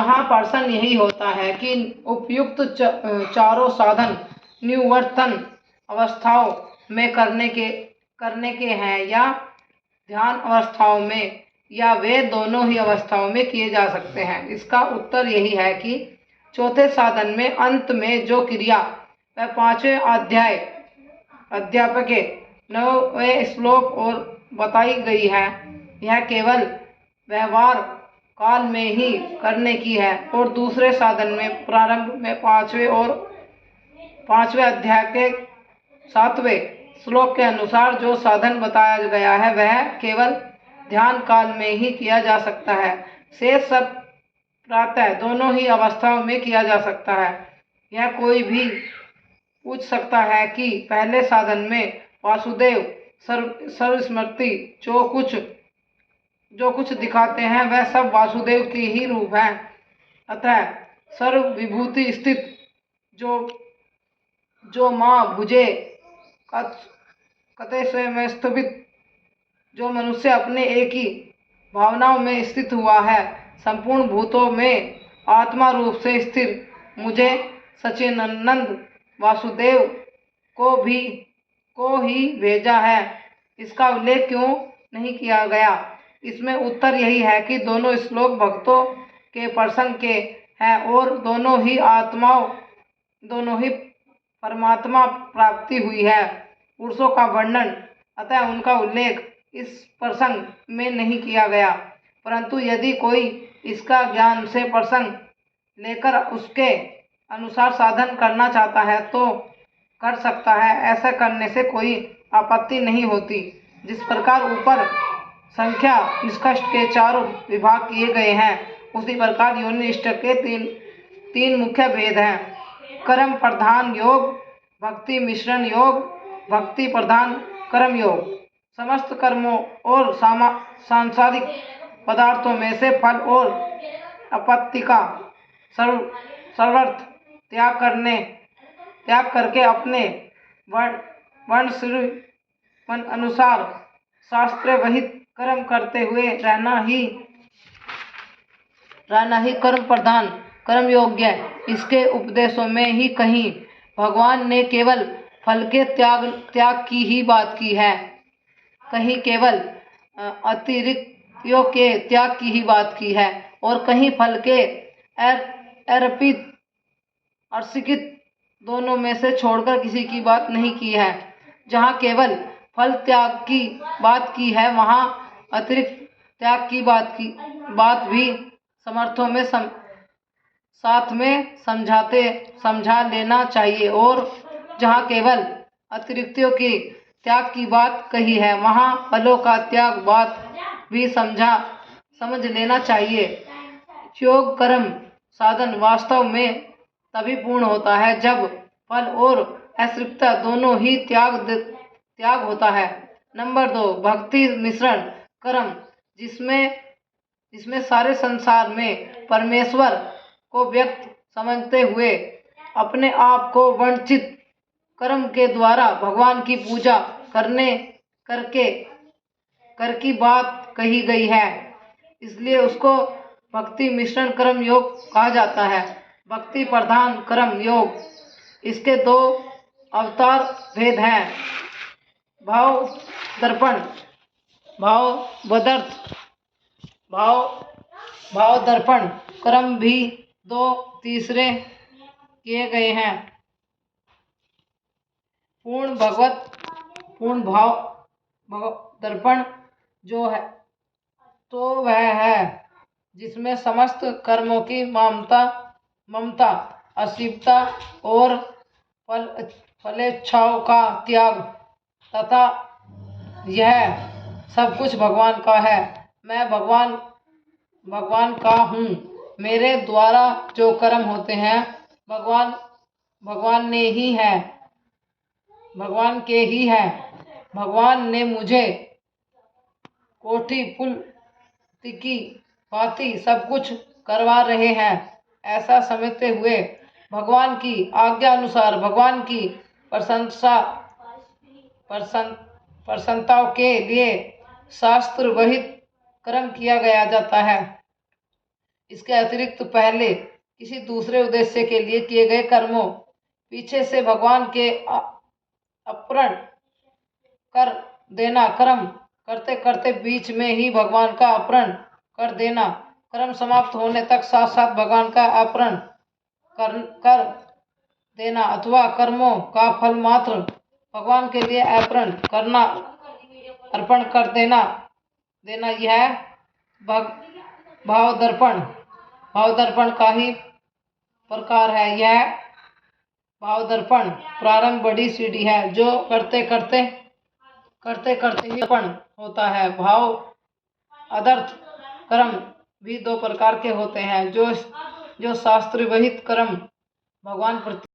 यहाँ प्रश्न यही होता है कि उपयुक्त चारों साधन निवर्तन अवस्थाओं में करने के हैं या ध्यान अवस्थाओं में, या वे दोनों ही अवस्थाओं में किए जा सकते हैं। इसका उत्तर यही है कि चौथे साधन में अंत में जो क्रिया वह पांचवें अध्याय के 9वें श्लोक और बताई गई है, यह केवल व्यवहार काल में ही करने की है, और दूसरे साधन में प्रारंभ में पांचवें अध्याय के 7वें श्लोक के अनुसार जो साधन बताया गया है वह केवल ध्यान काल में ही किया जा सकता है। शेष सब प्रातः दोनों ही अवस्थाओं में किया जा सकता है। यह कोई भी पूछ सकता है कि पहले साधन में वासुदेव सर्वस्मृति जो कुछ दिखाते हैं वह सब वासुदेव की ही रूप है, अतः सर्व विभूति स्थित जो माँ भुजे कते में स्थित जो मनुष्य अपने एक ही भावनाओं में स्थित हुआ है, संपूर्ण भूतों में आत्मा रूप से स्थिर मुझे सच्चिदानंद वासुदेव को ही भेजा है। इसका उल्लेख क्यों नहीं किया गया? इसमें उत्तर यही है कि दोनों श्लोक भक्तों के प्रसंग के हैं और दोनों ही परमात्मा प्राप्ति हुई है पुरुषों का वर्णन, अतः उनका उल्लेख इस प्रसंग में नहीं किया गया। परंतु यदि कोई इसका ज्ञान से प्रसंग लेकर उसके अनुसार साधन करना चाहता है तो कर सकता है। ऐसा करने से कोई आपत्ति नहीं होती। जिस प्रकार ऊपर संख्या निष्कर्ष के चारों विभाग किए गए हैं, उसी प्रकार योनिष्ठ के तीन मुख्य भेद हैं: कर्म प्रधान योग, भक्ति मिश्रण योग, भक्ति प्रधान कर्म योग। समस्त कर्मों और सांसारिक पदार्थों में से फल और आपत्ति का सर्वत्र त्याग करके अपने वर्ण अनुसार शास्त्र विहित कर्म करते हुए रहना ही कर्म प्रधान कर्म योग्य। इसके उपदेशों में ही कहीं भगवान ने केवल फल के त्याग की ही बात की है, कहीं केवल अतिरिक्तों के त्याग की ही बात की है, और कहीं फल के अर्पित अर्शिकित दोनों में से छोड़कर किसी की बात नहीं की है। जहाँ केवल फल त्याग की बात की है, वहाँ अतिरिक्त त्याग की बात भी समर्थों में साथ में समझा लेना चाहिए, और जहाँ केवल अतिरिक्तों की त्याग की बात कही है, वहाँ फलों का त्याग बात भी समझ लेना चाहिए। योग कर्म साधन वास्तव में तभी पूर्ण होता है जब फल और आश्रितता दोनों ही त्याग होता है। नंबर 2, भक्ति मिश्रण कर्म, जिसमें सारे संसार में परमेश्वर को व्यक्त समझते हुए अपने आप को वंचित कर्म के द्वारा भगवान की पूजा कर की बात कही गई है, इसलिए उसको भक्ति मिश्रण कर्म योग कहा जाता है। भक्ति प्रधान कर्म योग, इसके 2 अवतार भेद हैं: भाव दर्पण कर्म भी 2 तीसरे किए गए हैं। पूर्ण भाव दर्पण जो है तो वह है जिसमें समस्त कर्मों की ममता असीमता और फलेच्छाओं का त्याग, तथा यह सब कुछ भगवान का है। मैं भगवान का हूँ। मेरे द्वारा जो कर्म होते हैं भगवान के ही है। भगवान ने मुझे कोठी फूल की भांति सब कुछ करवा रहे हैं, ऐसा समझते हुए भगवान की आज्ञा अनुसार भगवान की प्रसन्नताओं के लिए शास्त्र विहित कर्म किया जाता है। इसके अतिरिक्त पहले किसी दूसरे उद्देश्य के लिए किए गए कर्मों पीछे से भगवान के अपहरण कर देना, कर्म करते करते बीच में ही भगवान का अपहरण कर देना, कर्म समाप्त होने तक साथ साथ भगवान का अपहरण कर देना, अथवा कर्मों का फल मात्र भगवान के लिए अर्पण करना, अर्पण कर देना यह भाव दर्पण का ही प्रकार है। यह भाव दर्पण प्रारंभ बड़ी सीढ़ी है जो करते करते ही दर्पण होता है। भाव आदर्थ कर्म भी दो प्रकार के होते हैं, जो शास्त्र विहित कर्म भगवान प्रति